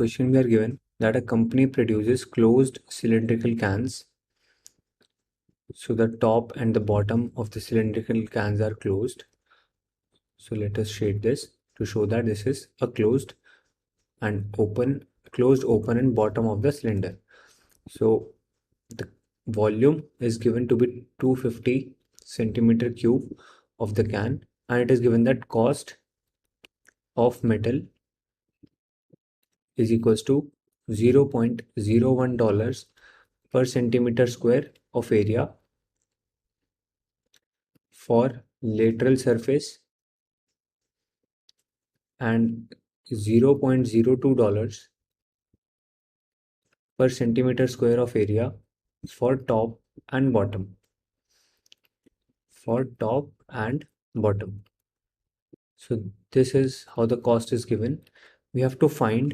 question we are given that a company produces closed cylindrical cans. So the top and the bottom of the cylindrical cans are closed. So let us shade this to show that this is a closed, open and bottom of the cylinder. So the volume is given to be 250 centimeter cube of the can, and it is given that cost of metal is equals to $0.01 per centimeter square of area for lateral surface and $0.02 per centimeter square of area for top and bottom. So this is how the cost is given. We have to find